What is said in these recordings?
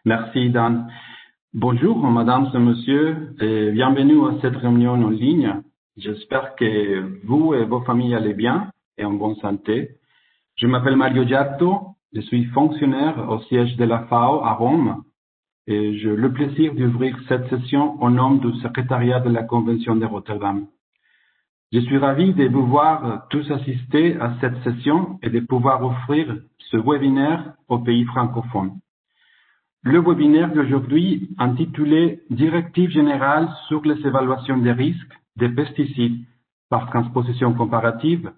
Merci, Dan. Bonjour, madame et monsieur, et bienvenue à cette réunion en ligne. J'espère que vous et vos familles allez bien et en bonne santé. Je m'appelle Mario Giatto, je suis fonctionnaire au siège de la FAO à Rome et j'ai le plaisir d'ouvrir cette session au nom du secrétariat de la Convention de Rotterdam. Je suis ravi de vous voir tous assister à cette session et de pouvoir offrir ce webinaire aux pays francophones. Le webinaire d'aujourd'hui, intitulé « Directive générale sur les évaluations des risques des pesticides par transposition comparative »,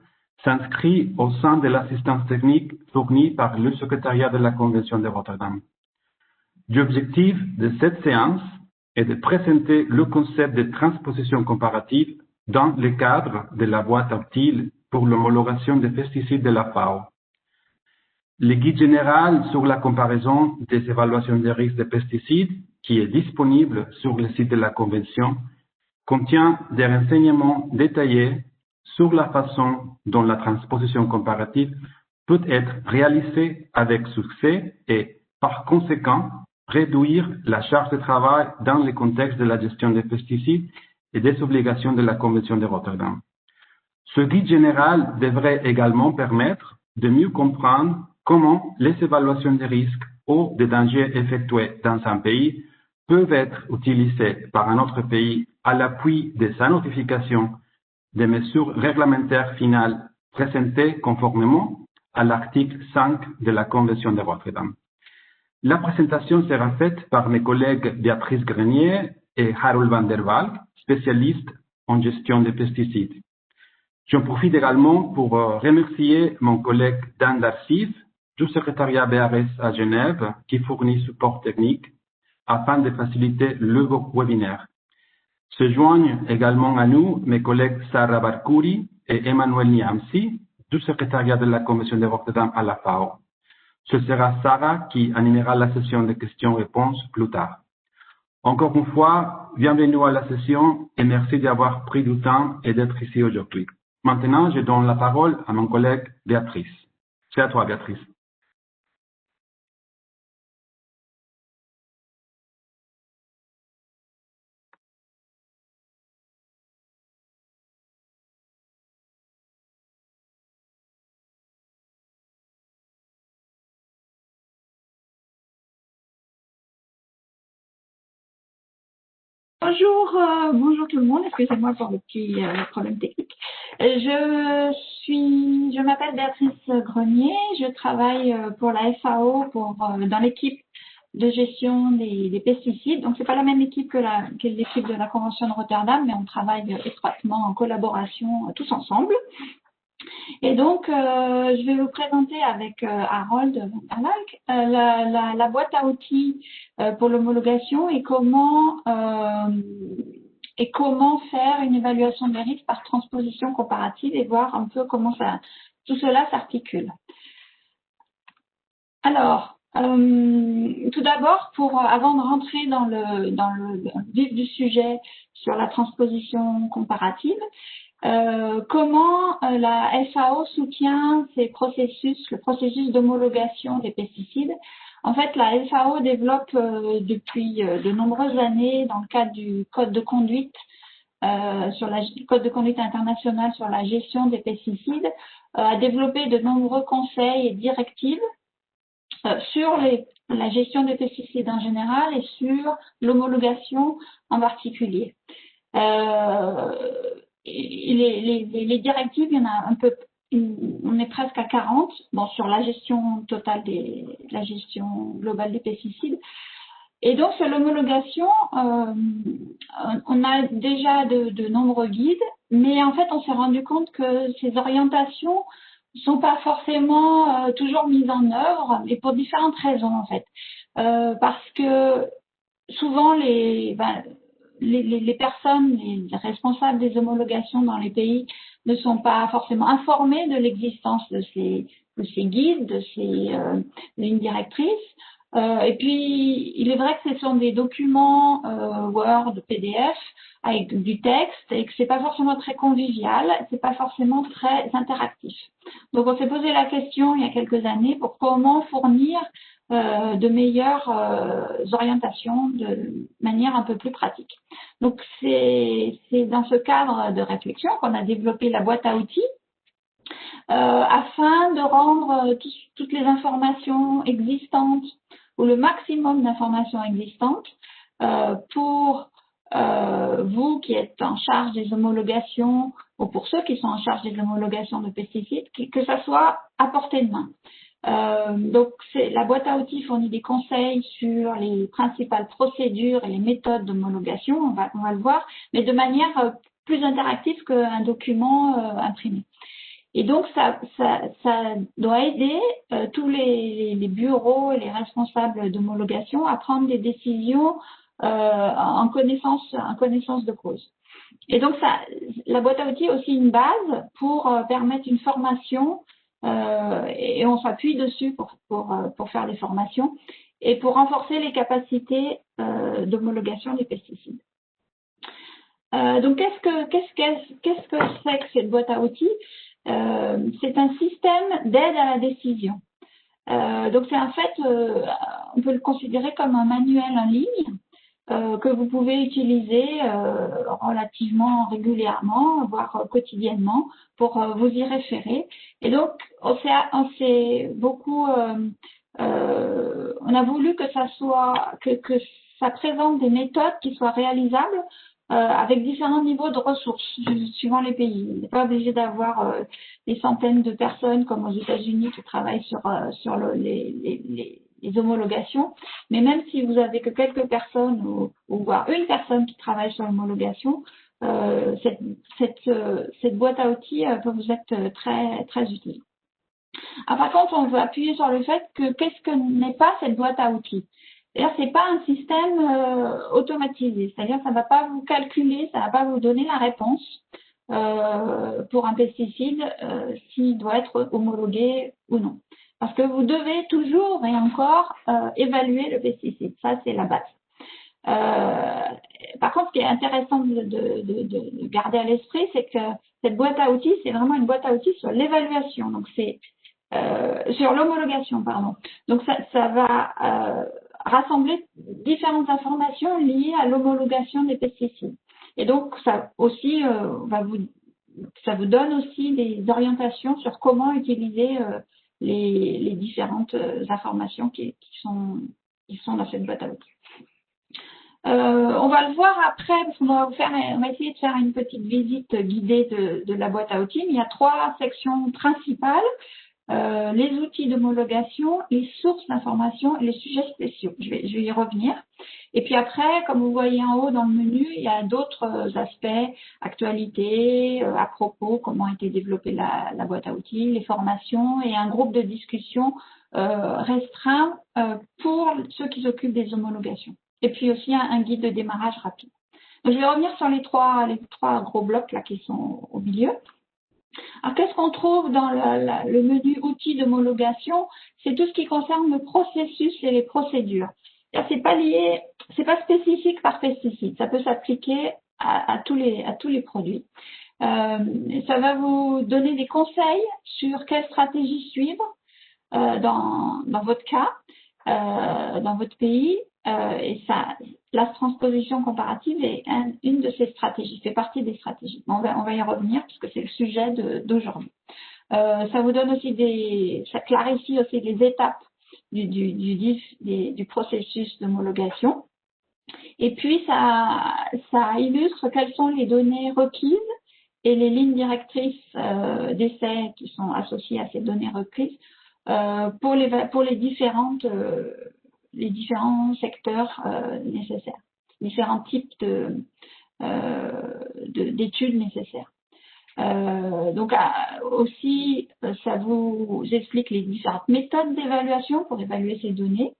s'inscrit au sein de l'assistance technique fournie par le secrétariat de la Convention de Rotterdam. L'objectif de cette séance est de présenter le concept de transposition comparative dans le cadre de la boîte à outils pour l'homologation des pesticides de la FAO. Le guide général sur la comparaison des évaluations des risques des pesticides, qui est disponible sur le site de la Convention, contient des renseignements détaillés sur la façon dont la transposition comparative peut être réalisée avec succès et, par conséquent, réduire la charge de travail dans le contexte de la gestion des pesticides et des obligations de la Convention de Rotterdam. Ce guide général devrait également permettre de mieux comprendre comment les évaluations des risques ou des dangers effectués dans un pays peuvent être utilisées par un autre pays à l'appui de sa notification des mesures réglementaires finales présentées conformément à l'article 5 de la Convention de Rotterdam. La présentation sera faite par mes collègues Béatrice Grenier et Harold van der Valk, spécialistes en gestion des pesticides. J'en profite également pour remercier mon collègue Dan Darcif du secrétariat BRS à Genève qui fournit support technique afin de faciliter le webinaire. Se joignent également à nous mes collègues Sarah Barkouri et Emmanuel Niamsi du secrétariat de la Convention de Rotterdam à la FAO. Ce sera Sarah qui animera la session de questions-réponses plus tard. Encore une fois, bienvenue à la session et merci d'avoir pris du temps et d'être ici aujourd'hui. Maintenant, je donne la parole à mon collègue Béatrice. C'est à toi, Béatrice. Bonjour tout le monde, excusez-moi pour le petit problème technique. Je m'appelle Béatrice Grenier, je travaille pour la FAO dans l'équipe de gestion des pesticides. Donc c'est pas la même équipe que l'équipe de la Convention de Rotterdam, mais on travaille étroitement en collaboration tous ensemble. Et donc, je vais vous présenter avec Harold van der Valk la boîte à outils pour l'homologation et comment faire une évaluation des risques par transposition comparative et voir un peu comment tout cela s'articule. Alors, tout d'abord, avant de rentrer dans le vif du sujet sur la transposition comparative, comment la FAO soutient le processus d'homologation des pesticides. En fait, la FAO développe depuis de nombreuses années, dans le cadre du code de conduite code de conduite international sur la gestion des pesticides, a développé de nombreux conseils et directives sur la gestion des pesticides en général et sur l'homologation en particulier. Les directives, il y en a un peu, on est presque à 40, bon, sur la gestion totale la gestion globale des pesticides. Et donc, sur l'homologation, on a déjà de nombreux guides, mais en fait, on s'est rendu compte que ces orientations sont pas forcément toujours mises en œuvre, et pour différentes raisons, en fait. Parce que souvent, les personnes, les responsables des homologations dans les pays ne sont pas forcément informés de l'existence de ces guides, de ces lignes directrices. Et puis, il est vrai que ce sont des documents Word, PDF, avec du texte, et que c'est pas forcément très convivial, c'est pas forcément très interactif. Donc, on s'est posé la question il y a quelques années pour comment fournir de meilleures orientations de manière un peu plus pratique. Donc c'est dans ce cadre de réflexion qu'on a développé la boîte à outils afin de rendre toutes les informations existantes ou le maximum d'informations existantes pour vous qui êtes en charge des homologations ou pour ceux qui sont en charge des homologations de pesticides, que ça soit à portée de main. Donc la boîte à outils fournit des conseils sur les principales procédures et les méthodes d'homologation, on va le voir, mais de manière plus interactive qu'un document imprimé. Et donc ça doit aider tous les bureaux et les responsables d'homologation à prendre des décisions en connaissance de cause. Et donc la boîte à outils est aussi une base pour permettre une formation et on s'appuie dessus pour faire des formations et pour renforcer les capacités d'homologation des pesticides. Donc qu'est-ce que c'est que cette boîte à outils? C'est un système d'aide à la décision. Donc c'est en fait, on peut le considérer comme un manuel en ligne que vous pouvez utiliser relativement régulièrement, voire quotidiennement, pour vous y référer. Et donc on a voulu que ça présente des méthodes qui soient réalisables avec différents niveaux de ressources suivant les pays. On n'est pas obligé d'avoir des centaines de personnes comme aux États-Unis qui travaillent sur les homologations, mais même si vous avez que quelques personnes ou voire une personne qui travaille sur l'homologation, cette boîte à outils peut vous être très très utile. Par contre, on veut appuyer sur le fait que qu'est-ce que n'est pas cette boîte à outils? C'est-à-dire, c'est pas un système automatisé. C'est-à-dire, ça va pas vous calculer, ça va pas vous donner la réponse pour un pesticide s'il doit être homologué ou non. Parce que vous devez toujours et encore évaluer le pesticide. Ça, c'est la base. Par contre, ce qui est intéressant de garder à l'esprit, c'est que cette boîte à outils, c'est vraiment une boîte à outils sur l'évaluation. Donc, c'est sur l'homologation, pardon. Donc, ça va rassembler différentes informations liées à l'homologation des pesticides. Et donc, ça aussi ça vous donne aussi des orientations sur comment utiliser les différentes informations qui sont dans cette boîte à outils. On va le voir après, parce qu'on va essayer de faire une petite visite guidée de la boîte à outils. Il y a 3 sections principales. Les outils d'homologation, les sources d'information et les sujets spéciaux. Je vais y revenir. Et puis après, comme vous voyez en haut dans le menu, il y a d'autres aspects, actualité, à propos, comment a été développée la boîte à outils, les formations et un groupe de discussion restreint pour ceux qui s'occupent des homologations. Et puis aussi un guide de démarrage rapide. Donc, je vais revenir sur les trois gros blocs là qui sont au milieu. Alors, qu'est-ce qu'on trouve dans le menu outils d'homologation? C'est tout ce qui concerne le processus et les procédures. C'est pas spécifique par pesticide. Ça peut s'appliquer à tous les produits. Ça va vous donner des conseils sur quelle stratégie suivre dans votre cas, dans votre pays. Et la transposition comparative est une de ces stratégies, fait partie des stratégies. On va y revenir puisque c'est le sujet d'aujourd'hui. Ça vous donne aussi ça clarifie aussi les étapes du processus d'homologation. Et puis ça illustre quelles sont les données requises et les lignes directrices d'essai qui sont associées à ces données requises pour les différents secteurs nécessaires, différents types d'études nécessaires. Donc aussi, ça vous explique les différentes méthodes d'évaluation pour évaluer ces données.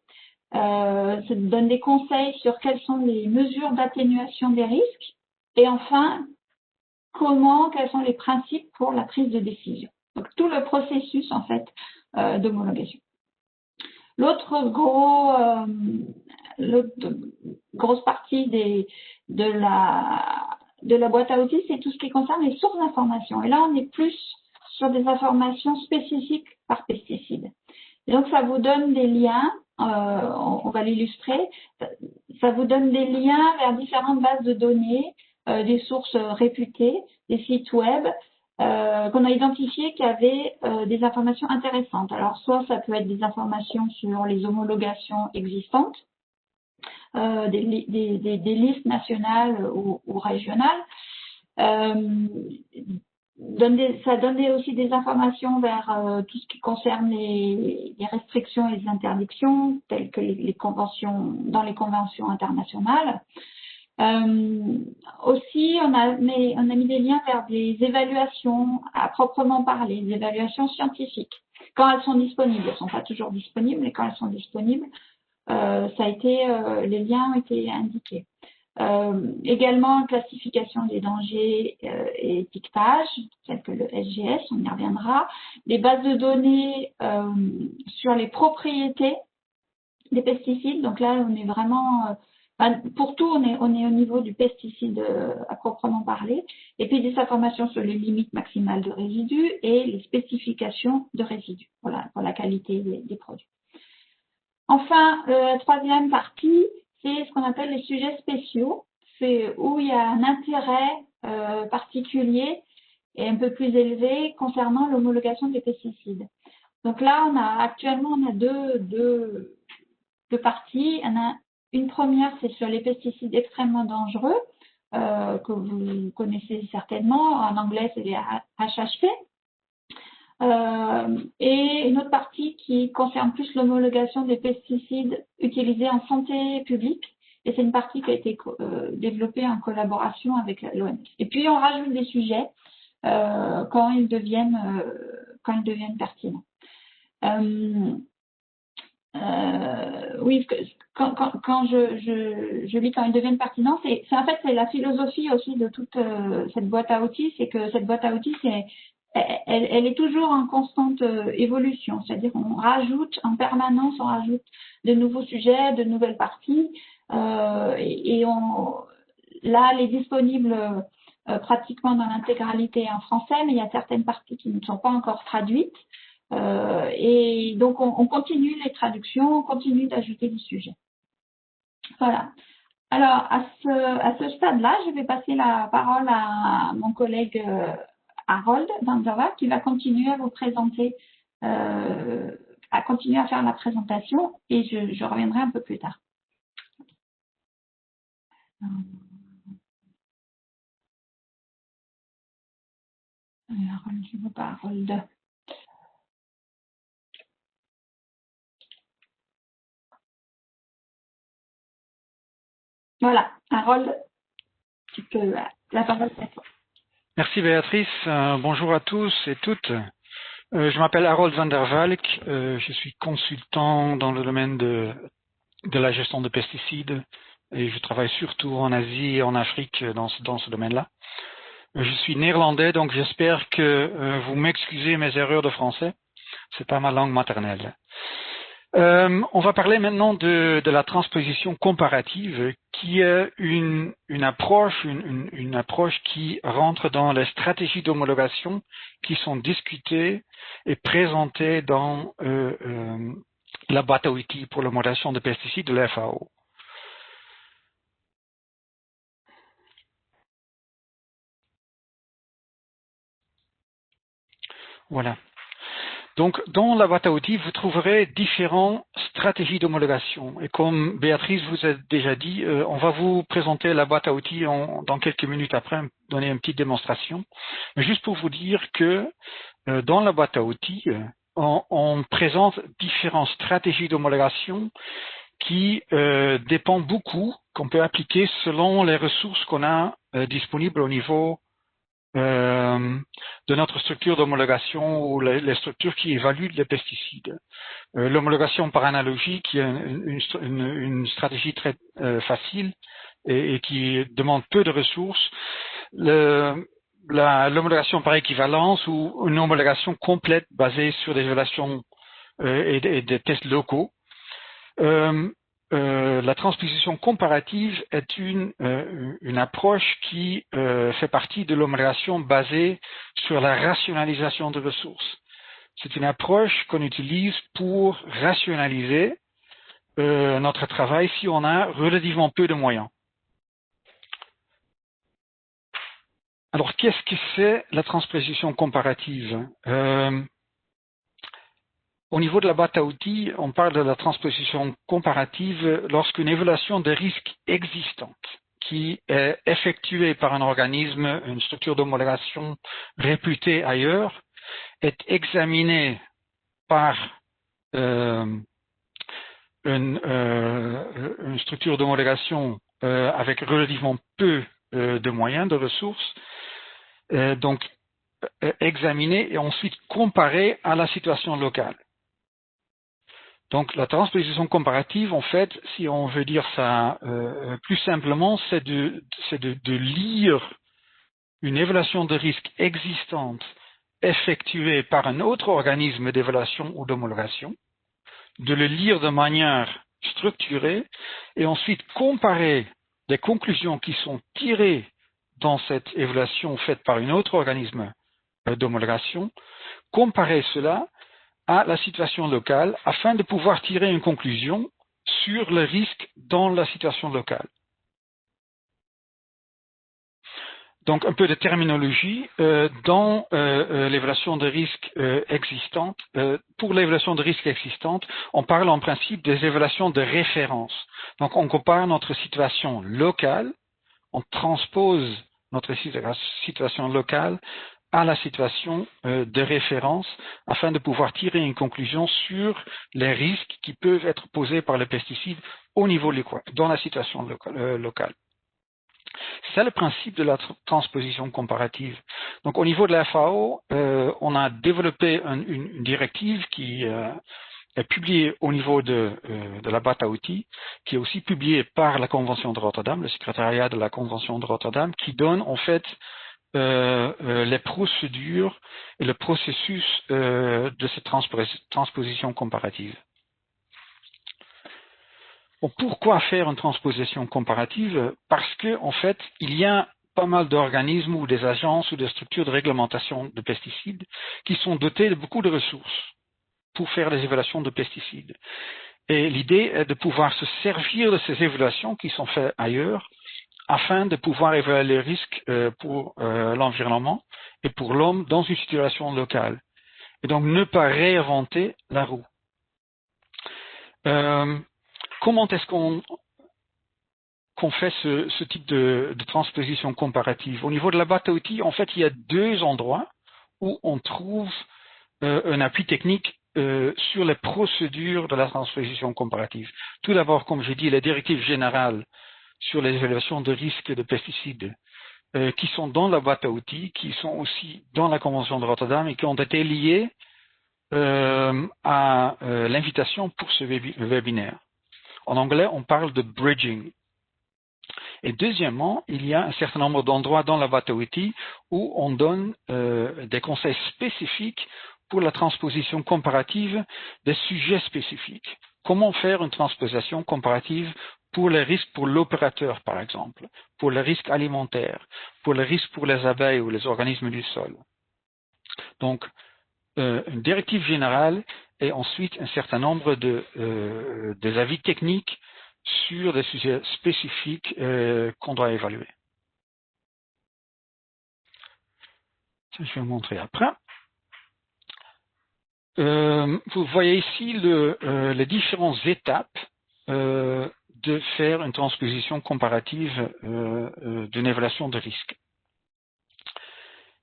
Ça donne des conseils sur quelles sont les mesures d'atténuation des risques et enfin, quels sont les principes pour la prise de décision. Donc tout le processus en fait d'homologation. L'autre grosse partie de la boîte à outils, c'est tout ce qui concerne les sources d'information. Et là, on est plus sur des informations spécifiques par pesticide. Et donc, ça vous donne des liens on va l'illustrer. Ça vous donne des liens vers différentes bases de données, des sources réputées, des sites web qu'on a identifiés qui avaient des informations intéressantes. Alors, soit ça peut être des informations sur les homologations existantes, des listes nationales ou régionales. Ça donne aussi des informations vers tout ce qui concerne les restrictions et les interdictions, telles que les conventions, dans les conventions internationales. Aussi, on a mis des liens vers des évaluations à proprement parler, des évaluations scientifiques, quand elles sont disponibles. Elles ne sont pas toujours disponibles, mais quand elles sont disponibles, les liens ont été indiqués. Également, classification des dangers et étiquetage, tel que le SGS, on y reviendra. Les bases de données sur les propriétés des pesticides. Donc là, on est vraiment, pour tout, on est au niveau du pesticide à proprement parler. Et puis des informations sur les limites maximales de résidus et les spécifications de résidus pour la qualité des produits. Enfin, la troisième partie, c'est ce qu'on appelle les sujets spéciaux. C'est où il y a un intérêt particulier et un peu plus élevé concernant l'homologation des pesticides. Donc là, actuellement, on a deux parties. Une première, c'est sur les pesticides extrêmement dangereux, que vous connaissez certainement. En anglais, c'est les HHP. Et une autre partie qui concerne plus l'homologation des pesticides utilisés en santé publique. Et c'est une partie qui a été développée en collaboration avec l'OMS. Et puis, on rajoute des sujets quand ils deviennent pertinents. Oui, quand je lis quand ils deviennent pertinents, en fait, c'est la philosophie aussi de toute cette boîte à outils. C'est que cette boîte à outils, elle est toujours en constante évolution, c'est-à-dire on rajoute en permanence, on rajoute de nouveaux sujets, de nouvelles parties, là, elle est disponible pratiquement dans l'intégralité en français, mais il y a certaines parties qui ne sont pas encore traduites, et donc on continue les traductions, on continue d'ajouter des sujets. Voilà. Alors, à ce stade-là, je vais passer la parole à mon collègue Harold van der Valk, qui va continuer à vous présenter, à continuer à faire la présentation, et je reviendrai un peu plus tard. Alors, je vous parle Harold. Voilà, Harold, tu peux, la parole est à toi. Merci Béatrice, bonjour à tous et toutes. Je m'appelle Harold van der Valk, je suis consultant dans le domaine de la gestion de pesticides et je travaille surtout en Asie et en Afrique dans ce domaine-là. Je suis néerlandais, donc j'espère que vous m'excusez mes erreurs de français, c'est pas ma langue maternelle. On va parler maintenant de la transposition comparative, qui est une approche qui rentre dans les stratégies d'homologation qui sont discutées et présentées dans la boîte à outils pour l'homologation de pesticides de la FAO. Voilà. Donc, dans la boîte à outils, vous trouverez différentes stratégies d'homologation. Et comme Béatrice vous a déjà dit, on va vous présenter la boîte à outils dans quelques minutes après, donner une petite démonstration. Mais juste pour vous dire que dans la boîte à outils, on présente différentes stratégies d'homologation qui dépendent beaucoup, qu'on peut appliquer selon les ressources qu'on a disponibles au niveau de notre structure d'homologation ou les structures qui évaluent les pesticides. L'homologation par analogie, qui est une stratégie très facile et qui demande peu de ressources. L'homologation par équivalence ou une homologation complète basée sur des évaluations et des tests locaux. La transposition comparative est une approche qui fait partie de l'homologation basée sur la rationalisation de ressources. C'est une approche qu'on utilise pour rationaliser notre travail si on a relativement peu de moyens. Alors, qu'est-ce que c'est la transposition comparative? Au niveau de la boîte à outils, on parle de la transposition comparative lorsqu'une évaluation de risque existante qui est effectuée par un organisme, une structure d'homologation réputée ailleurs, est examinée par une structure d'homologation avec relativement peu de moyens, de ressources, donc examinée et ensuite comparée à la situation locale. Donc la transposition comparative, en fait, si on veut dire ça plus simplement, c'est de lire une évaluation de risque existante effectuée par un autre organisme d'évaluation ou d'homologation, de le lire de manière structurée et ensuite comparer les conclusions qui sont tirées dans cette évaluation faite par un autre organisme d'homologation, comparer cela à la situation locale afin de pouvoir tirer une conclusion sur le risque dans la situation locale. Donc un peu de terminologie dans l'évaluation de risque existante. Pour l'évaluation de risque existante, on parle en principe des évaluations de référence. Donc on compare notre situation locale, on transpose notre situation locale à la situation de référence afin de pouvoir tirer une conclusion sur les risques qui peuvent être posés par le pesticide au niveau local, dans la situation locale. C'est le principe de la transposition comparative. Donc au niveau de la FAO, on a développé une directive qui est publiée au niveau de la boîte à outils, qui est aussi publiée par la Convention de Rotterdam, le secrétariat de la Convention de Rotterdam, qui donne en fait les procédures et le processus de cette transposition comparative. Bon, pourquoi faire une transposition comparative? Parce que, en fait, il y a pas mal d'organismes ou des agences ou des structures de réglementation de pesticides qui sont dotés de beaucoup de ressources pour faire les évaluations de pesticides. Et l'idée est de pouvoir se servir de ces évaluations qui sont faites ailleurs afin de pouvoir évaluer les risques pour l'environnement et pour l'homme dans une situation locale. Et donc ne pas réinventer la roue. Comment est-ce qu'on fait ce type de transposition comparative? Au niveau de la boîte à outils, en fait, il y a deux endroits où on trouve un appui technique sur les procédures de la transposition comparative. Tout d'abord, comme j'ai dit, les directives générales sur les évaluations de risques de pesticides qui sont dans la boîte à outils, qui sont aussi dans la Convention de Rotterdam et qui ont été liées à l'invitation pour ce webinaire. En anglais, on parle de bridging. Et deuxièmement, il y a un certain nombre d'endroits dans la boîte à outils où on donne des conseils spécifiques pour la transposition comparative des sujets spécifiques. Comment faire une transposition comparative pour les risques pour l'opérateur, par exemple, pour les risques alimentaires, pour les risques pour les abeilles ou les organismes du sol. Donc, une directive générale et ensuite un certain nombre des avis techniques sur des sujets spécifiques qu'on doit évaluer. Ça, je vais vous montrer après. Vous voyez ici les différentes étapes de faire une transposition comparative d'une évaluation de risque.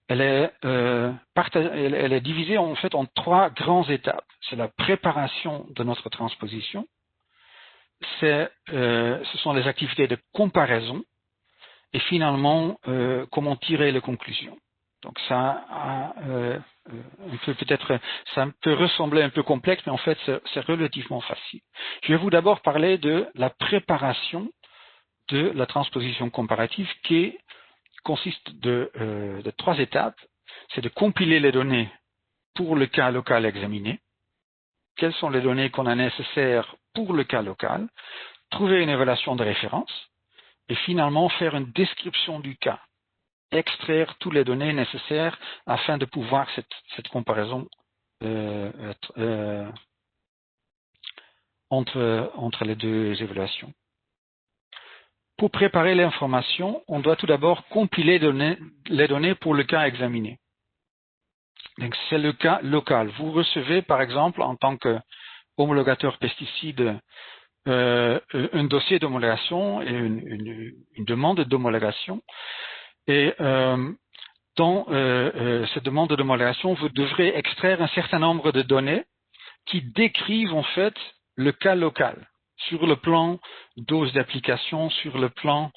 Elle est divisée en fait en trois grandes étapes. C'est la préparation de notre transposition, ce sont les activités de comparaison et finalement comment tirer les conclusions. Donc ça ça peut ressembler un peu complexe, mais en fait c'est relativement facile. Je vais vous d'abord parler de la préparation de la transposition comparative qui consiste de trois étapes. C'est de compiler les données pour le cas local examiné. Quelles sont les données qu'on a nécessaires pour le cas local? Trouver une évaluation de référence et finalement faire une description du cas. Extraire toutes les données nécessaires afin de pouvoir cette comparaison entre les deux évaluations. Pour préparer l'information, on doit tout d'abord compiler les données pour le cas examiné. Donc, c'est le cas local. Vous recevez, par exemple, en tant qu'homologateur pesticide, un dossier d'homologation et une demande d'homologation. Et dans cette demande d'homologation, vous devrez extraire un certain nombre de données qui décrivent en fait le cas local, sur le plan dose d'application, sur le plan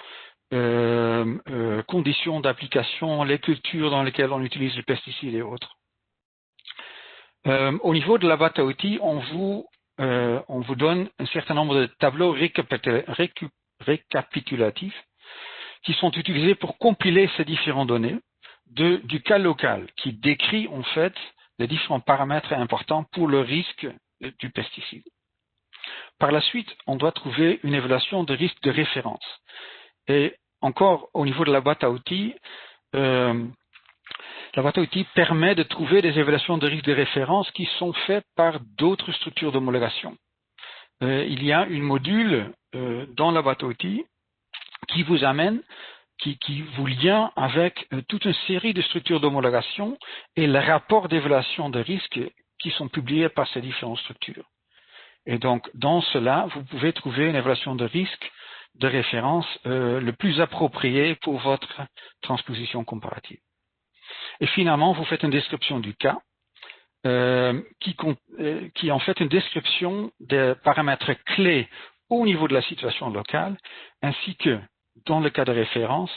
conditions d'application, les cultures dans lesquelles on utilise le pesticide et autres. Au niveau de la boîte à outils, on vous donne un certain nombre de tableaux récapitulatifs qui sont utilisés pour compiler ces différentes données du cas local, qui décrit en fait les différents paramètres importants pour le risque du pesticide. Par la suite, on doit trouver une évaluation de risque de référence. Et encore, au niveau de la boîte à outils, la boîte à outils permet de trouver des évaluations de risque de référence qui sont faites par d'autres structures d'homologation. Il y a une module dans la boîte à outils qui vous amène, qui vous lie avec toute une série de structures d'homologation et les rapports d'évaluation de risque qui sont publiés par ces différentes structures. Et donc, dans cela, vous pouvez trouver une évaluation de risque de référence le plus approprié pour votre transposition comparative. Et finalement, vous faites une description du cas qui est en fait une description des paramètres clés au niveau de la situation locale, ainsi que dans le cas de référence,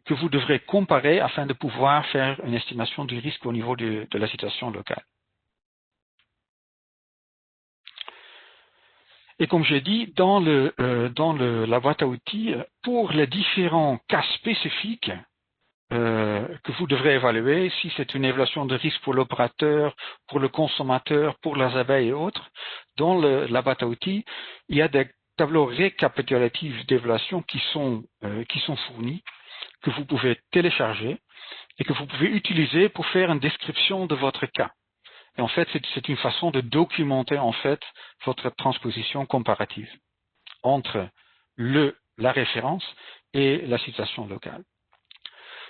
que vous devrez comparer afin de pouvoir faire une estimation du risque au niveau de la situation locale. Et comme j'ai dit, dans la boîte à outils, pour les différents cas spécifiques que vous devrez évaluer, si c'est une évaluation de risque pour l'opérateur, pour le consommateur, pour les abeilles et autres, dans la boîte à outils, il y a des tableaux récapitulatifs d'évaluation qui sont fournis, que vous pouvez télécharger et que vous pouvez utiliser pour faire une description de votre cas. Et en fait, c'est une façon de documenter en fait votre transposition comparative entre la référence et la situation locale.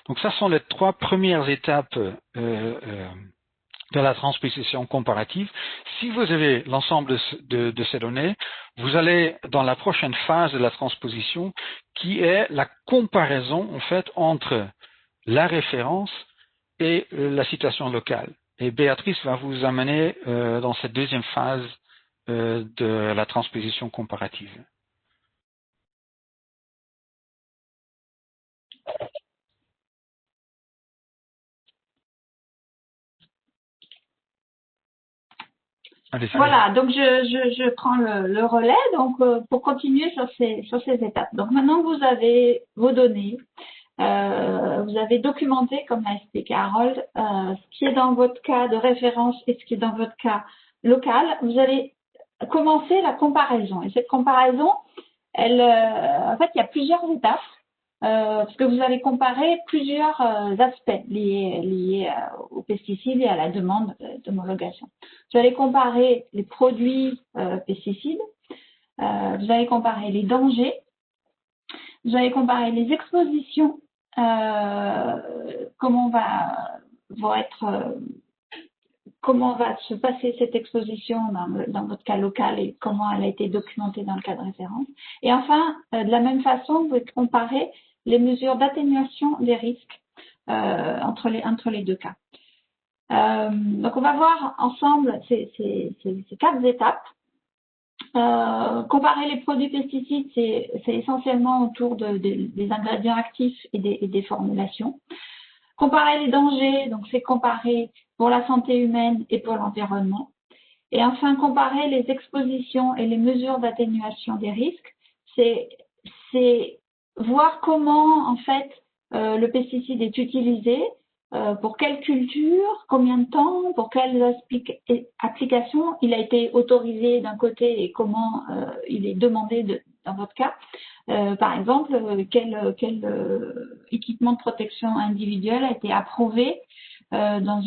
Donc ça sont les trois premières étapes de la transposition comparative. Si vous avez l'ensemble de ces données, vous allez dans la prochaine phase de la transposition qui est la comparaison en fait entre la référence et la situation locale. Et Béatrice va vous amener dans cette deuxième phase de la transposition comparative. Voilà, donc je prends le relais donc pour continuer sur ces étapes. Donc maintenant que vous avez vos données, vous avez documenté, comme l'a expliqué Harold, ce qui est dans votre cas de référence et ce qui est dans votre cas local, vous allez commencer la comparaison. Et cette comparaison, en fait, il y a plusieurs étapes. Parce que vous allez comparer plusieurs aspects liés aux pesticides et à la demande d'homologation. Vous allez comparer les produits pesticides, vous allez comparer les dangers, vous allez comparer les expositions, comment va se passer cette exposition dans votre cas local et comment elle a été documentée dans le cas de référence. Et enfin, de la même façon, vous allez comparer les mesures d'atténuation des risques entre les deux cas. Donc, on va voir ensemble ces quatre étapes. Comparer les produits pesticides, c'est essentiellement autour des ingrédients actifs et des formulations. Comparer les dangers, donc c'est comparer pour la santé humaine et pour l'environnement. Et enfin, comparer les expositions et les mesures d'atténuation des risques, c'est voir comment en fait le pesticide est utilisé, pour quelle culture, combien de temps, pour quelles applications il a été autorisé d'un côté et comment il est demandé dans votre cas. Par exemple, quel équipement de protection individuelle a été approuvé dans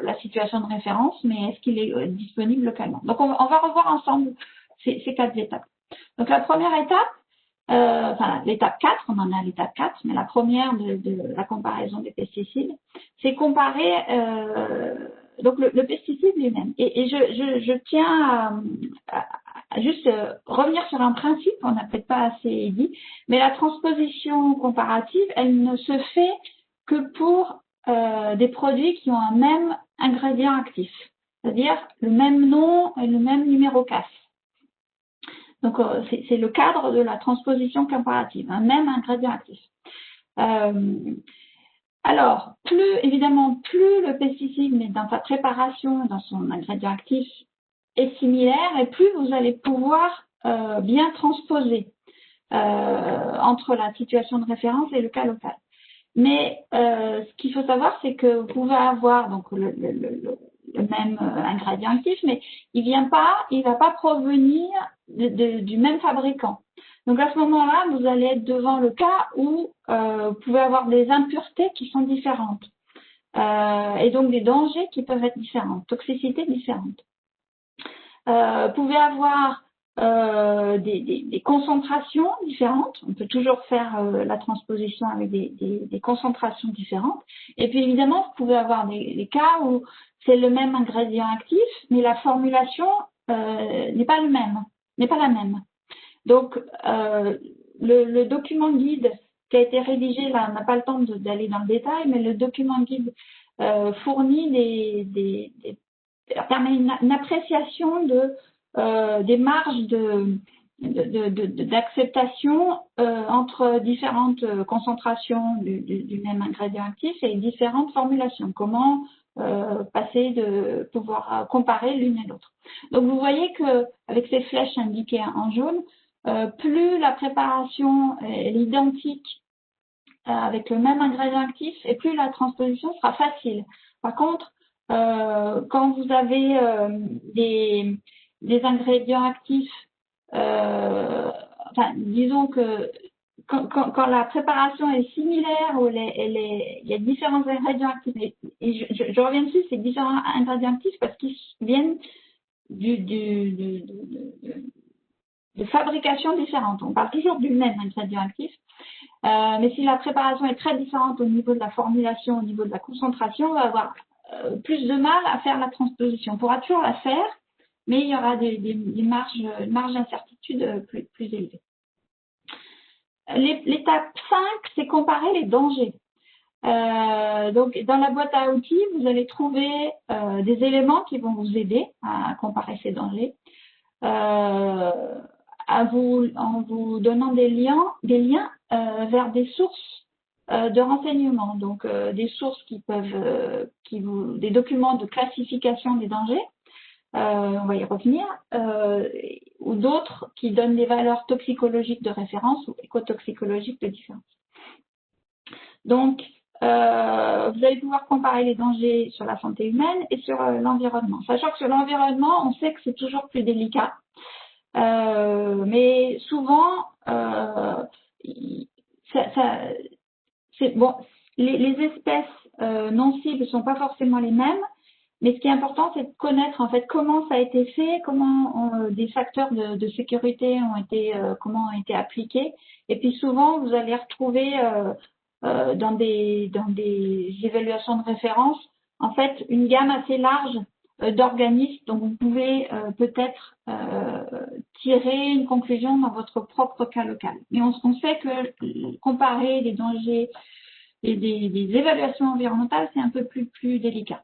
la situation de référence, mais est-ce qu'il est disponible localement. Donc on va revoir ensemble ces 4 étapes. Donc la première étape, enfin l'étape 4, on en est à l'étape 4, mais la première de la comparaison des pesticides, c'est comparer donc le pesticide lui-même. Et je tiens à juste revenir sur un principe, on n'a peut-être pas assez dit, mais la transposition comparative, elle ne se fait que pour des produits qui ont un même ingrédient actif, c'est-à-dire le même nom et le même numéro CAS. Donc, c'est le cadre de la transposition comparative, un même ingrédient actif. Alors, évidemment, plus le pesticide, mais dans sa préparation, dans son ingrédient actif, est similaire, et plus vous allez pouvoir bien transposer entre la situation de référence et le cas local. Mais ce qu'il faut savoir, c'est que vous pouvez avoir donc le même ingrédient actif, mais il va pas provenir du même fabricant. Donc à ce moment-là, vous allez être devant le cas où vous pouvez avoir des impuretés qui sont différentes et donc des dangers qui peuvent être différents, toxicités différentes. Vous pouvez avoir des concentrations différentes. On peut toujours faire la transposition avec des concentrations différentes. Et puis évidemment, vous pouvez avoir des cas où c'est le même ingrédient actif, mais la formulation n'est pas la même. Donc le document guide qui a été rédigé, là, on n'a pas le temps d'aller dans le détail, mais le document guide fournit permet une appréciation des marges d'acceptation entre différentes concentrations du même ingrédient actif et différentes formulations. Comment passer de pouvoir comparer l'une et l'autre. Donc vous voyez que avec ces flèches indiquées en jaune, plus la préparation est identique avec le même ingrédient actif et plus la transposition sera facile. Par contre, quand vous avez des ingrédients actifs, enfin, disons que quand la préparation est similaire ou il y a différents ingrédients actifs, et je reviens dessus, c'est différents ingrédients actifs parce qu'ils viennent de fabrication différente. On parle toujours du même ingrédient actif, mais si la préparation est très différente au niveau de la formulation, au niveau de la concentration, on va avoir plus de mal à faire la transposition. On pourra toujours la faire, mais il y aura des marges d'incertitude plus élevées. L'étape 5, c'est comparer les dangers. Donc, dans la boîte à outils, vous allez trouver des éléments qui vont vous aider à comparer ces dangers, en vous donnant des liens vers des sources de renseignements, donc des sources qui peuvent, des documents de classification des dangers, on va y revenir, ou d'autres qui donnent des valeurs toxicologiques de référence ou écotoxicologiques de différence. Donc, vous allez pouvoir comparer les dangers sur la santé humaine et sur l'environnement. Sachant que sur l'environnement, on sait que c'est toujours plus délicat, mais souvent, bon, les espèces non cibles ne sont pas forcément les mêmes, mais ce qui est important, c'est de connaître en fait comment ça a été fait, comment des facteurs de sécurité comment ont été appliqués. Et puis souvent, vous allez retrouver dans des évaluations de référence, en fait, une gamme assez large d'organismes dont vous pouvez peut-être tirer une conclusion dans votre propre cas local. Mais on sait que comparer les dangers et des évaluations environnementales, c'est un peu plus délicat.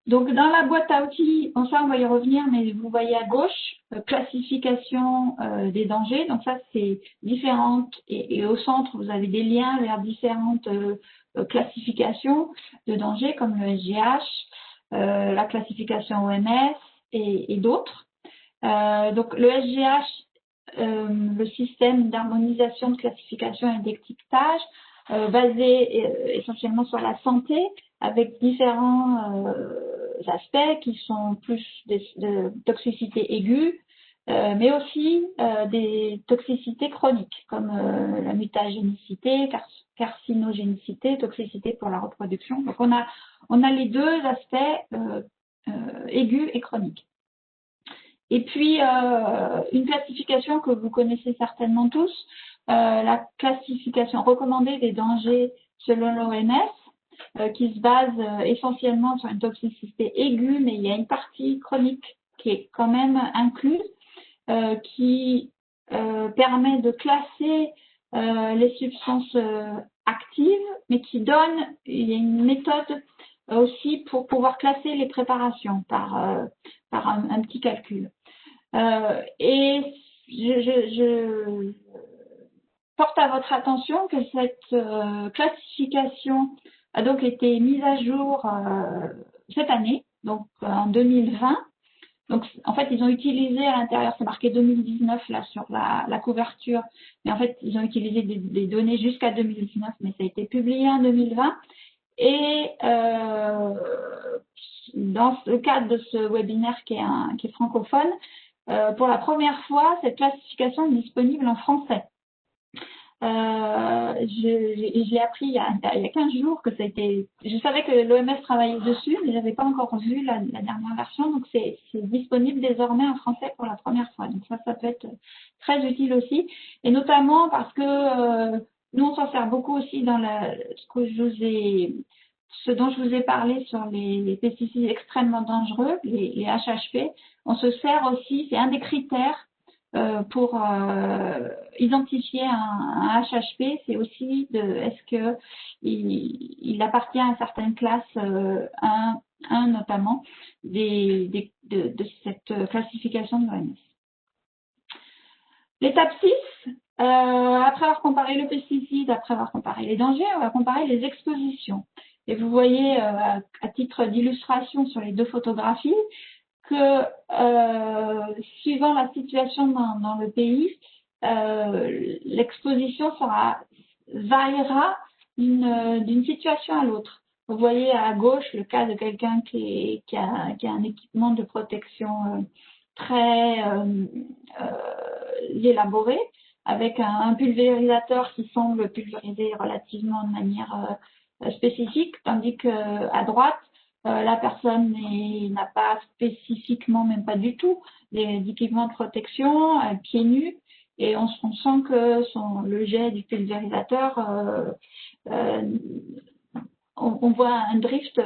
Donc, dans la boîte à outils, ça, on va y revenir, mais vous voyez à gauche, classification des dangers. Donc, ça, c'est différentes. Et au centre, vous avez des liens vers différentes classifications de dangers, comme le SGH, la classification OMS et d'autres. Donc, le SGH, le système d'harmonisation de classification et d'étiquetage, basé essentiellement sur la santé, avec différents aspects qui sont plus de toxicité aiguë, mais aussi des toxicités chroniques, comme la mutagénicité, carcinogénicité, toxicité pour la reproduction. Donc on a les deux aspects aigus et chroniques. Et puis, une classification que vous connaissez certainement tous, la classification recommandée des dangers selon l'OMS, qui se base essentiellement sur une toxicité aiguë, mais il y a une partie chronique qui est quand même incluse, qui permet de classer les substances actives, mais qui donne, il y a une méthode aussi pour pouvoir classer les préparations par un petit calcul. Et je porte à votre attention que cette classification a donc été mise à jour cette année, donc en 2020. Donc, en fait, ils ont utilisé à l'intérieur, c'est marqué 2019 là sur la couverture, mais en fait, ils ont utilisé des données jusqu'à 2019, mais ça a été publié en 2020. Et dans le cadre de ce webinaire qui est francophone, pour la première fois, cette classification est disponible en français. Je l'ai appris il y a 15 jours que ça a été. Je savais que l'OMS travaillait dessus, mais j'avais pas encore vu la dernière version, donc c'est disponible désormais en français pour la première fois. Donc ça peut être très utile aussi, et notamment parce que nous on s'en sert beaucoup aussi dans ce dont je vous ai parlé sur les pesticides extrêmement dangereux, les HHP. On se sert aussi, c'est un des critères pour identifier un HHP, c'est aussi est-ce que il appartient à certaines classes, un notamment, de cette classification de l'OMS. L'étape 6, après avoir comparé le pesticide, après avoir comparé les dangers, on va comparer les expositions. Et vous voyez, à titre d'illustration sur les deux photographies, que suivant la situation dans le pays, l'exposition variera d'une situation à l'autre. Vous voyez à gauche le cas de quelqu'un qui a un équipement de protection très élaboré, avec un pulvérisateur qui semble pulvériser relativement de manière spécifique, tandis qu'à droite, la personne n'a pas spécifiquement, même pas du tout, d'équipement de protection, pieds nus, et on sent que le jet du pulvérisateur, on voit un drift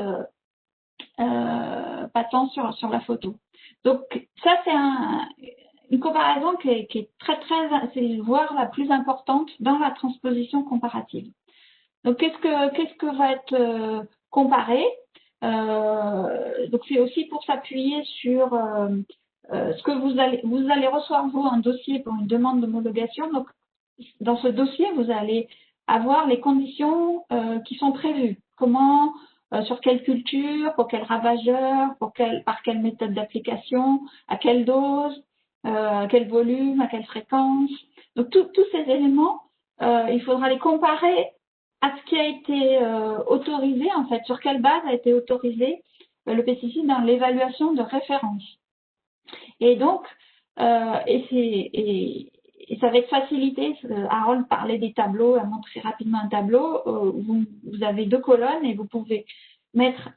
patent sur la photo. Donc ça, c'est une comparaison qui est c'est voire la plus importante dans la transposition comparative. Donc qu'est-ce que va être comparé? Donc c'est aussi pour s'appuyer sur ce que vous allez recevoir vous un dossier pour une demande d'homologation. Donc dans ce dossier vous allez avoir les conditions qui sont prévues. Comment, sur quelle culture, pour quel ravageur, par quelle méthode d'application, à quelle dose, à quel volume, à quelle fréquence. Donc tous ces éléments, il faudra les comparer à ce qui a été autorisé, en fait, sur quelle base a été autorisé le pesticide dans l'évaluation de référence. Et donc, et ça va être facilité. Harold parlait des tableaux, a montré rapidement un tableau. Vous avez deux colonnes et vous pouvez mettre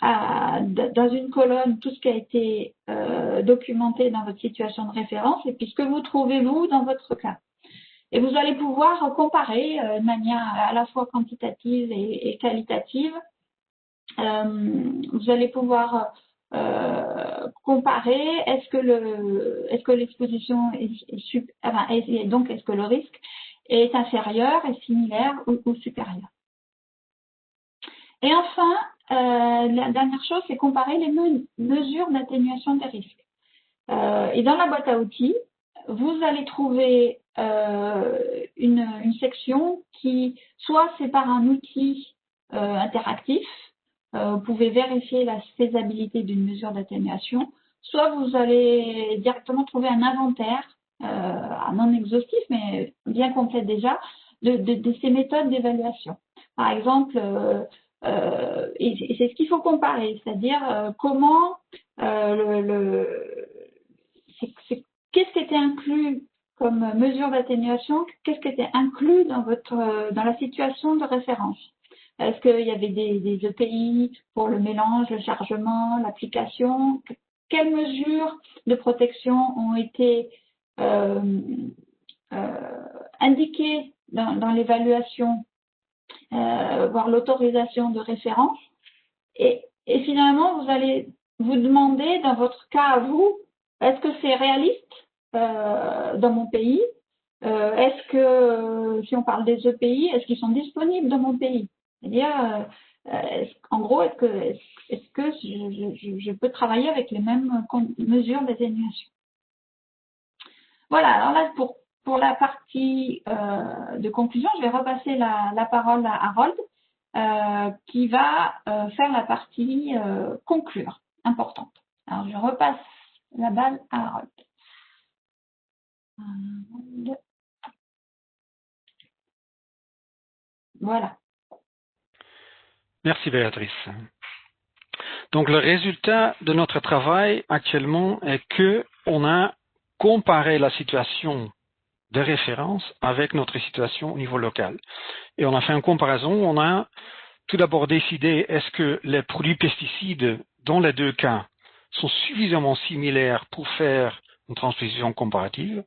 dans une colonne tout ce qui a été documenté dans votre situation de référence et puis ce que vous trouvez vous dans votre cas. Et vous allez pouvoir comparer de manière à la fois quantitative et qualitative. Vous allez pouvoir comparer est-ce que l'exposition donc est-ce que le risque est inférieur, est similaire ou supérieur. Et enfin, la dernière chose, c'est comparer les mesures d'atténuation des risques. Et dans la boîte à outils, vous allez trouver une section qui, soit c'est par un outil interactif, vous pouvez vérifier la faisabilité d'une mesure d'atténuation, soit vous allez directement trouver un inventaire, non exhaustif, mais bien complet déjà, de ces méthodes d'évaluation. Par exemple, et c'est ce qu'il faut comparer, c'est-à-dire comment qu'est-ce qui était inclus comme mesure d'atténuation, qu'est-ce qui était inclus dans la situation de référence. Est-ce qu'il y avait des EPI pour le mélange, le chargement, l'application? quelles mesures de protection ont été indiquées dans l'évaluation, voire l'autorisation de référence. Et finalement, vous allez vous demander, dans votre cas à vous, est-ce que c'est réaliste dans mon pays? Est-ce que, si on parle des EPI, est-ce qu'ils sont disponibles dans mon pays? C'est-à-dire, en gros, est-ce que je peux travailler avec les mêmes mesures d'atténuation? Voilà, alors là, pour la partie de conclusion, je vais repasser la parole à Harold, qui va faire la partie conclure, importante. Alors, je repasse la balle à Harold. Voilà. Merci Béatrice. Donc le résultat de notre travail actuellement est que on a comparé la situation de référence avec notre situation au niveau local. Et on a fait une comparaison. On a tout d'abord décidé est-ce que les produits pesticides dans les deux cas sont suffisamment similaires pour faire une transposition comparative.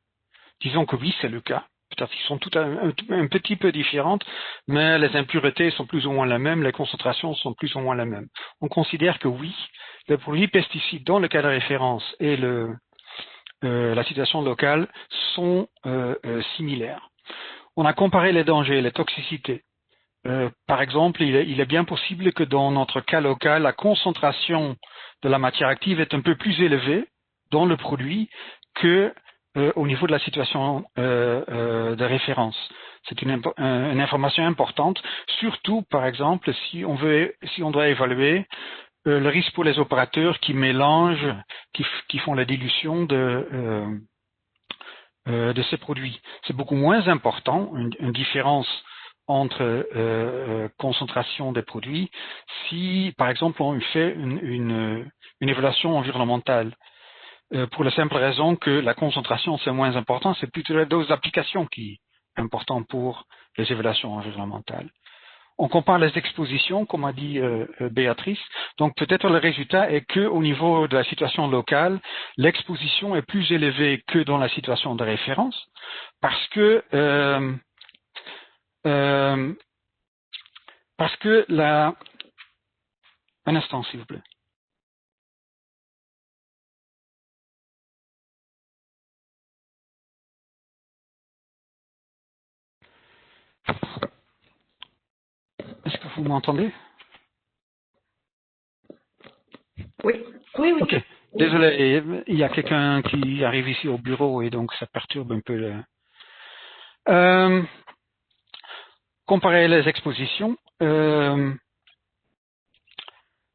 Disons que oui, c'est le cas. Peut-être qu'ils sont tout un petit peu différentes, mais les impuretés sont plus ou moins les mêmes, les concentrations sont plus ou moins les mêmes. On considère que oui, les produits pesticides dans le cas de référence et la situation locale sont similaires. On a comparé les dangers, les toxicités. Par exemple, il est bien possible que dans notre cas local, la concentration de la matière active est un peu plus élevée dans le produit que au niveau de la situation de référence. C'est une information importante, surtout par exemple si on doit évaluer le risque pour les opérateurs qui mélangent, qui font la dilution de ces produits. C'est beaucoup moins important, une différence entre concentration des produits si par exemple on fait une évaluation environnementale. Pour la simple raison que la concentration c'est moins important, c'est plutôt la dose d'application qui est important pour les évaluations environnementales. On compare les expositions, comme a dit Béatrice, donc peut-être le résultat est que au niveau de la situation locale, l'exposition est plus élevée que dans la situation de référence, parce que un instant s'il vous plaît. Est-ce que vous m'entendez? Oui, oui, oui. Ok, désolé, il y a quelqu'un qui arrive ici au bureau et donc ça perturbe un peu. Comparer les expositions.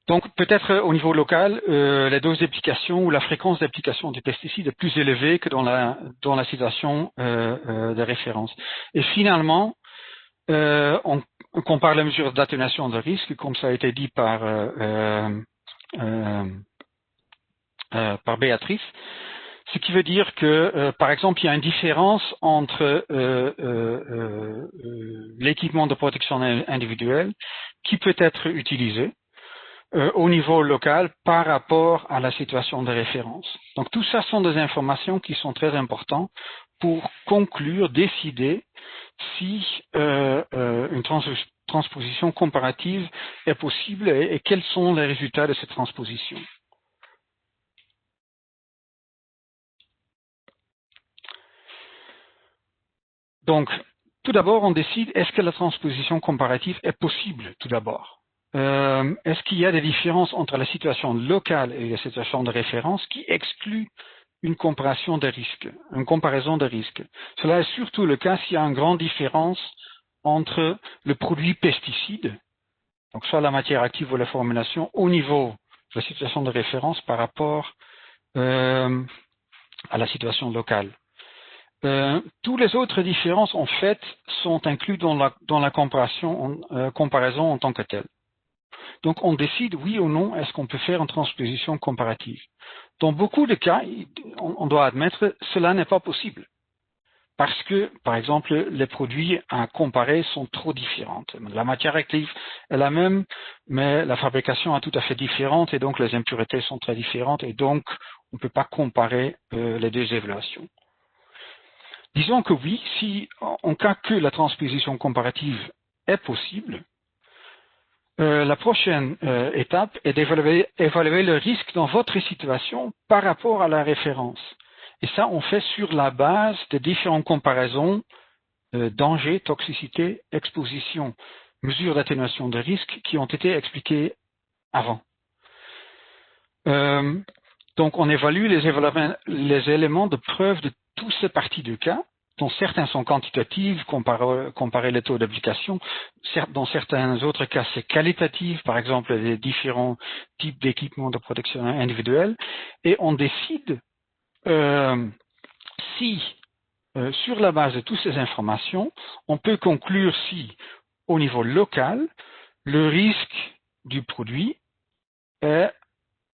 Donc peut-être au niveau local, la dose d'application ou la fréquence d'application des pesticides est plus élevée que dans la situation de référence. Et finalement, on compare les mesures d'atténuation de risque, comme ça a été dit par Béatrice, ce qui veut dire que, par exemple, il y a une différence entre l'équipement de protection individuelle qui peut être utilisé au niveau local par rapport à la situation de référence. Donc tout ça sont des informations qui sont très importantes pour conclure, décider si une transposition comparative est possible et quels sont les résultats de cette transposition. Donc, tout d'abord, on décide est-ce que la transposition comparative est possible, tout d'abord. Est-ce qu'il y a des différences entre la situation locale et la situation de référence qui excluent une comparaison des risques, une comparaison des risques? Cela est surtout le cas s'il y a une grande différence entre le produit pesticide, donc soit la matière active ou la formulation, au niveau de la situation de référence par rapport à la situation locale. Toutes les autres différences, en fait, sont incluses dans la comparaison en tant que telle. Donc, on décide, oui ou non, est-ce qu'on peut faire une transposition comparative. Dans beaucoup de cas, on doit admettre, cela n'est pas possible. parce que, par exemple, les produits à comparer sont trop différents. La matière active est la même, mais la fabrication est tout à fait différente et donc les impuretés sont très différentes et donc on ne peut pas comparer les deux évaluations. Disons que oui, si en cas que la transposition comparative est possible, la prochaine étape est d'évaluer le risque dans votre situation par rapport à la référence. Et ça, on fait sur la base des différentes comparaisons danger, toxicité, exposition, mesures d'atténuation de risque qui ont été expliquées avant. Donc, on évalue les éléments de preuve de toutes ces parties du cas, dont certains sont quantitatifs, comparer les taux d'application. Dans certains autres cas, c'est qualitatif, par exemple les différents types d'équipements de protection individuelle, et on décide si, sur la base de toutes ces informations, on peut conclure si, au niveau local, le risque du produit est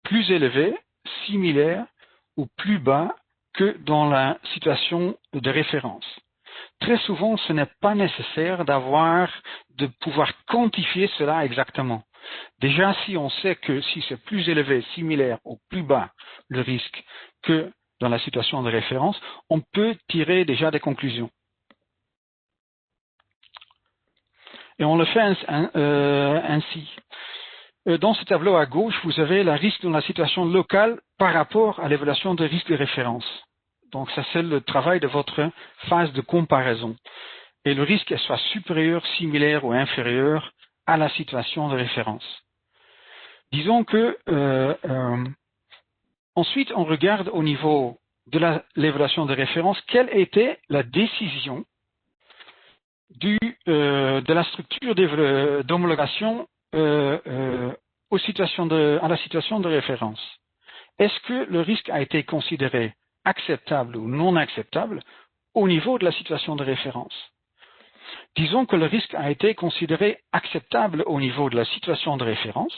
plus élevé, similaire ou plus bas que dans la situation de référence. Très souvent, ce n'est pas nécessaire de pouvoir quantifier cela exactement. Déjà, si on sait que si c'est plus élevé, similaire ou plus bas le risque que dans la situation de référence, on peut tirer déjà des conclusions. Et on le fait ainsi. Dans ce tableau à gauche, vous avez le risque dans la situation locale par rapport à l'évaluation de risque de référence. Donc ça, c'est le travail de votre phase de comparaison. Et le risque est soit supérieur, similaire ou inférieur à la situation de référence. Disons que ensuite, on regarde au niveau de l'évaluation de référence quelle était la décision de la structure d'homologation à la situation de référence. Est-ce que le risque a été considéré acceptable ou non acceptable au niveau de la situation de référence? Disons que le risque a été considéré acceptable au niveau de la situation de référence.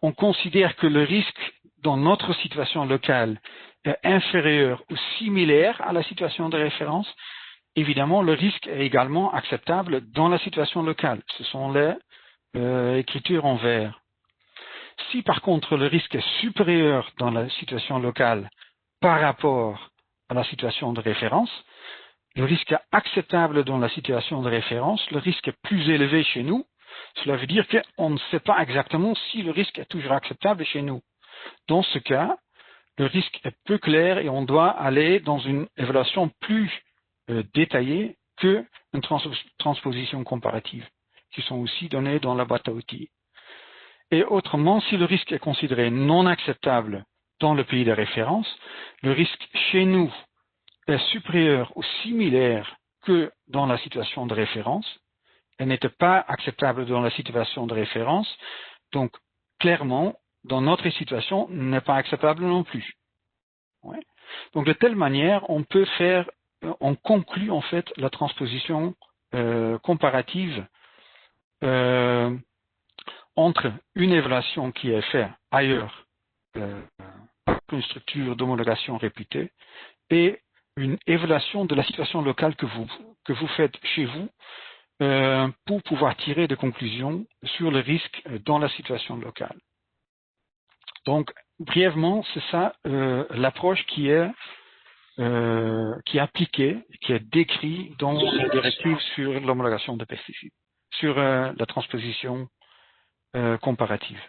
On considère que le risque dans notre situation locale est inférieur ou similaire à la situation de référence. Évidemment, le risque est également acceptable dans la situation locale. Ce sont les écritures en vert. Si par contre le risque est supérieur dans la situation locale par rapport à la situation de référence, le risque est acceptable dans la situation de référence, le risque est plus élevé chez nous. Cela veut dire qu'on ne sait pas exactement si le risque est toujours acceptable chez nous. Dans ce cas, le risque est peu clair et on doit aller dans une évaluation plus détaillée qu'une transposition comparative, qui sont aussi données dans la boîte à outils. Et autrement, si le risque est considéré non acceptable dans le pays de référence, le risque chez nous est supérieur ou similaire que dans la situation de référence. Elle n'était pas acceptable dans la situation de référence, donc clairement, dans notre situation, n'est pas acceptable non plus. Ouais. Donc de telle manière, on conclut en fait la transposition comparative entre une évaluation qui est faite ailleurs par une structure d'homologation réputée et une évaluation de la situation locale que vous faites chez vous pour pouvoir tirer des conclusions sur le risque dans la situation locale. Donc, brièvement, c'est ça l'approche qui est appliquée, qui est décrite dans la directive sur l'homologation de pesticides, sur la transposition comparative.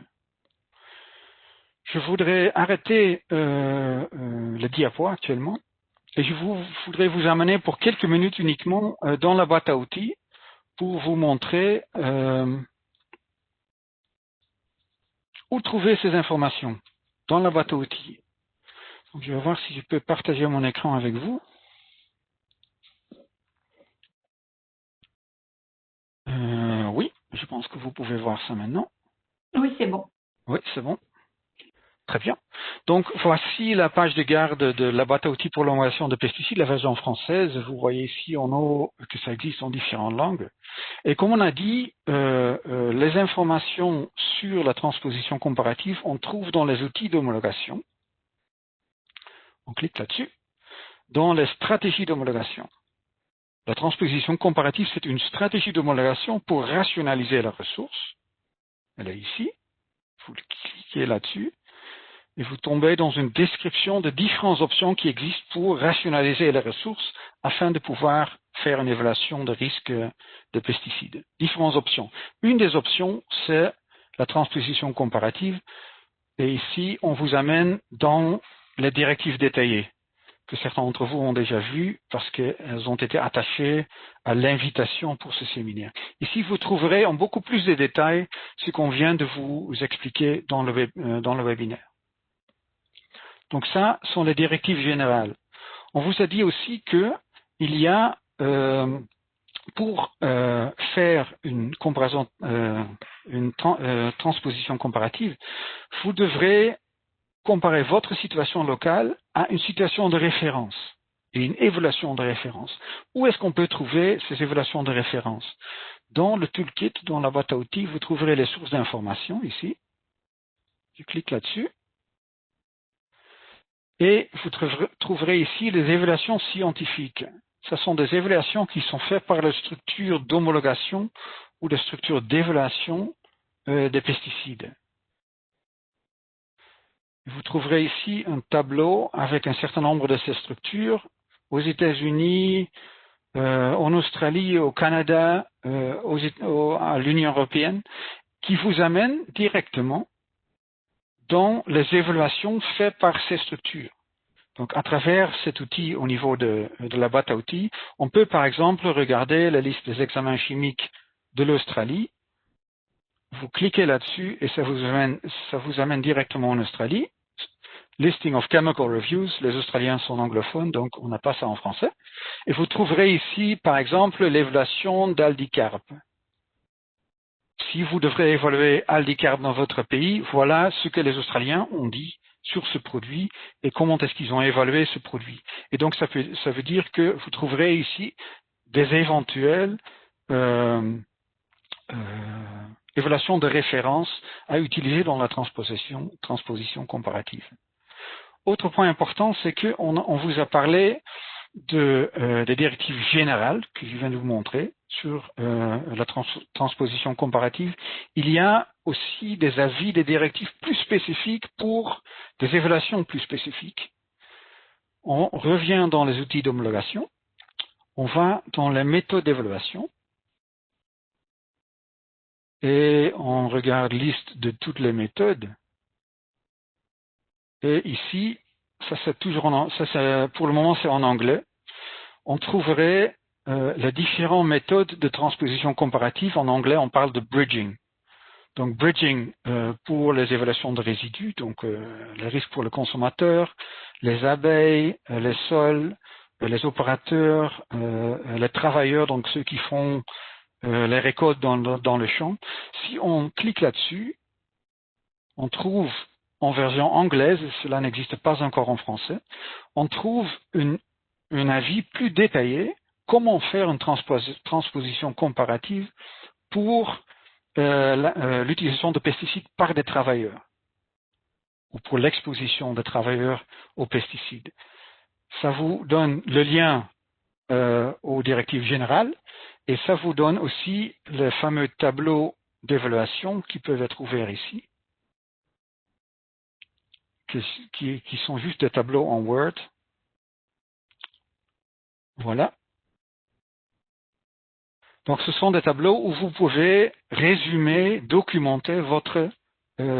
Je voudrais arrêter le diapo actuellement et je voudrais vous amener pour quelques minutes uniquement dans la boîte à outils pour vous montrer où trouver ces informations dans la boîte à outils. Donc, je vais voir si je peux partager mon écran avec vous. Oui, je pense que vous pouvez voir ça maintenant. Oui, c'est bon. Oui, c'est bon. Très bien. Donc, voici la page de garde de la boîte à outils pour l'homologation de pesticides, la version française. Vous voyez ici en haut que ça existe en différentes langues. Et comme on a dit, les informations sur la transposition comparative, on trouve dans les outils d'homologation. On clique là-dessus. dans les stratégies d'homologation. La transposition comparative, c'est une stratégie d'homologation pour rationaliser la ressource. Elle est ici. Vous cliquez là-dessus et vous tombez dans une description de différentes options qui existent pour rationaliser les ressources afin de pouvoir faire une évaluation de risque de pesticides. Différentes options. Une des options, c'est la transposition comparative. Et ici, on vous amène dans les directives détaillées, que certains d'entre vous ont déjà vues parce qu'elles ont été attachées à l'invitation pour ce séminaire. Ici, vous trouverez en beaucoup plus de détails ce qu'on vient de vous expliquer dans le webinaire. Donc ça sont les directives générales. On vous a dit aussi qu'il y a, pour faire une comparaison, transposition comparative, vous devrez comparer votre situation locale à une situation de référence et une évaluation de référence. Où est-ce qu'on peut trouver ces évaluations de référence? Dans le toolkit, dans la boîte à outils, vous trouverez les sources d'informations ici. Je clique là-dessus. Et vous trouverez ici les évaluations scientifiques. Ce sont des évaluations qui sont faites par les structures d'homologation ou les structures d'évaluation des pesticides. Vous trouverez ici un tableau avec un certain nombre de ces structures aux États-Unis, en Australie, au Canada, à l'Union européenne, qui vous amènent directement dans les évaluations faites par ces structures. Donc, à travers cet outil au niveau de la boîte à outils, on peut par exemple regarder la liste des examens chimiques de l'Australie. Vous cliquez là-dessus et ça vous amène directement en Australie. Listing of Chemical Reviews, les Australiens sont anglophones, donc on n'a pas ça en français. Et vous trouverez ici, par exemple, l'évaluation d'aldicarb. Si vous devrez évaluer aldicarb dans votre pays, voilà ce que les Australiens ont dit sur ce produit et comment est-ce qu'ils ont évalué ce produit. Et donc, ça veut dire que vous trouverez ici des éventuelles évaluations de référence à utiliser dans la transposition comparative. Autre point important, c'est qu'on vous a parlé des directives générales que je viens de vous montrer sur la transposition comparative. Il y a aussi des avis, des directives plus spécifiques pour des évaluations plus spécifiques. On revient dans les outils d'homologation. On va dans les méthodes d'évaluation. Et on regarde liste de toutes les méthodes. Et ici, pour le moment, c'est en anglais. On trouverait les différentes méthodes de transposition comparative. En anglais, on parle de bridging. Donc, bridging pour les évaluations de résidus, donc les risques pour le consommateur, les abeilles, les sols, les opérateurs, les travailleurs, donc ceux qui font les récoltes dans le champ. Si on clique là-dessus, on trouve en version anglaise, cela n'existe pas encore en français, on trouve un avis plus détaillé, comment faire une transposition comparative pour l'utilisation de pesticides par des travailleurs ou pour l'exposition des travailleurs aux pesticides. Ça vous donne le lien aux directives générales et ça vous donne aussi les fameux tableaux d'évaluation qui peuvent être ouverts ici. Qui sont juste des tableaux en Word. Voilà. Donc, ce sont des tableaux où vous pouvez résumer, documenter votre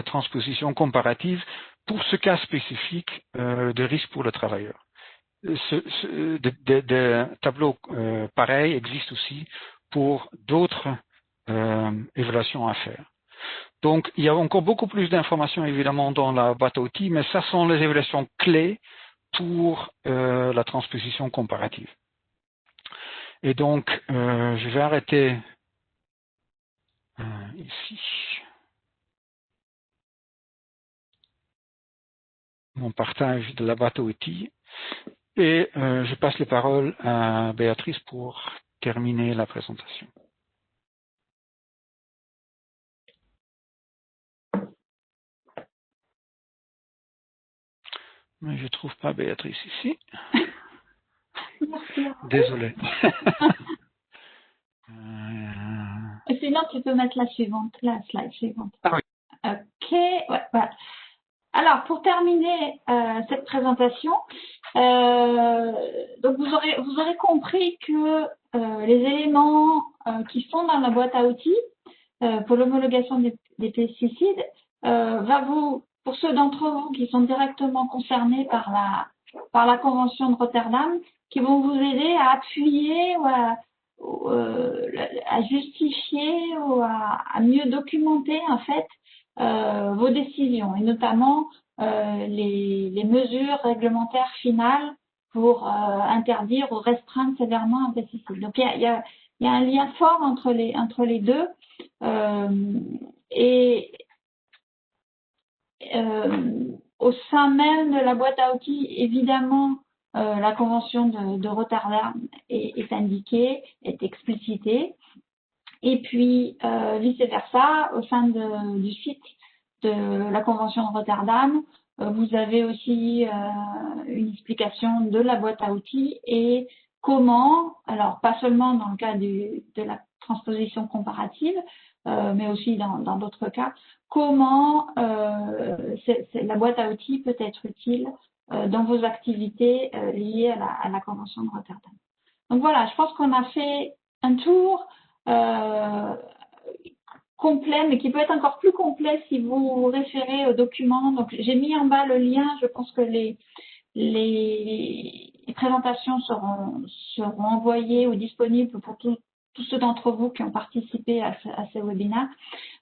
transposition comparative pour ce cas spécifique de risque pour le travailleur. Des tableaux pareils existent aussi pour d'autres évaluations à faire. Donc, il y a encore beaucoup plus d'informations, évidemment, dans la boîte à outils, mais ça sont les évaluations clés pour la transposition comparative. Et donc, je vais arrêter ici mon partage de la boîte à outils et je passe les paroles à Béatrice pour terminer la présentation. Mais je ne trouve pas Béatrice ici. Merci. Désolé. Sinon, tu peux mettre la slide suivante. Ah oui. Ok, ouais, voilà. Alors, pour terminer cette présentation, donc vous aurez compris que les éléments qui sont dans la boîte à outils pour l'homologation des pesticides pour ceux d'entre vous qui sont directement concernés par la Convention de Rotterdam, qui vont vous aider à appuyer ou à justifier ou à mieux documenter en fait vos décisions et notamment les mesures réglementaires finales pour interdire ou restreindre sévèrement un pesticide. Donc il y a un lien fort entre les deux et au sein même de la boîte à outils, évidemment, la convention de Rotterdam est indiquée, est explicitée. Et puis, vice-versa, au sein du site de la convention de Rotterdam, vous avez aussi une explication de la boîte à outils et comment, alors pas seulement dans le cas de la transposition comparative, mais aussi dans d'autres cas, comment la boîte à outils peut être utile dans vos activités liées à la convention de Rotterdam. Donc voilà, je pense qu'on a fait un tour complet, mais qui peut être encore plus complet si vous vous référez au document. Donc j'ai mis en bas le lien, je pense que les présentations seront envoyées ou disponibles pour tous ceux d'entre vous qui ont participé à ces webinaires.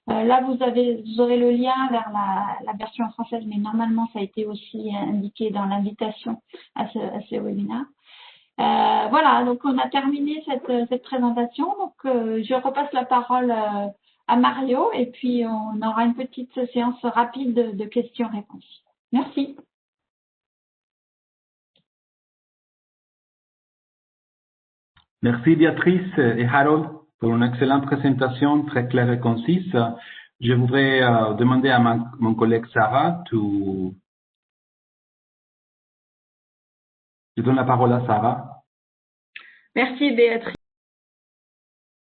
Là, vous aurez le lien vers la version française, mais normalement, ça a été aussi indiqué dans l'invitation à ces webinaires. Voilà, donc on a terminé cette présentation. Donc, je repasse la parole à Mario et puis on aura une petite séance rapide de questions-réponses. Merci. Merci Béatrice et Harold pour une excellente présentation très claire et concise. Je voudrais demander à mon collègue Sarah, je donne la parole à Sarah. Merci Béatrice.